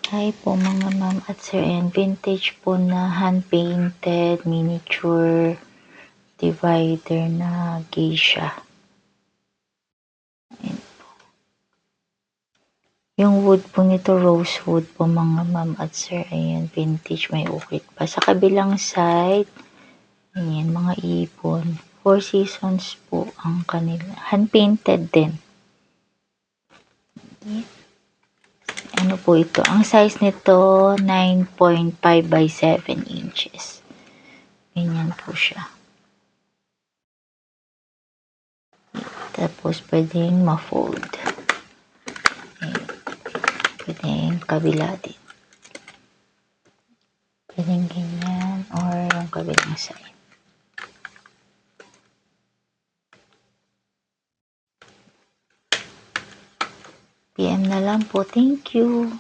Hi po mga ma'am at sir, and vintage po na hand-painted miniature divider na geisha. Ayan. Yung wood po nito, rosewood po mga ma'am at sir. Ayan, vintage, may ukit pa. Sa kabilang side, ayan, mga ipon. Four Seasons po ang kanila. Hand-painted din. Ayan. Ano po ito? Ang size nito, 9.5 by 7 inches. Ganyan po siya. Tapos, pwedeng ma-fold. Ayan. Pwedeng kabila din. Pwedeng ganyan or yung kabilang side. PM na lang po. Thank you.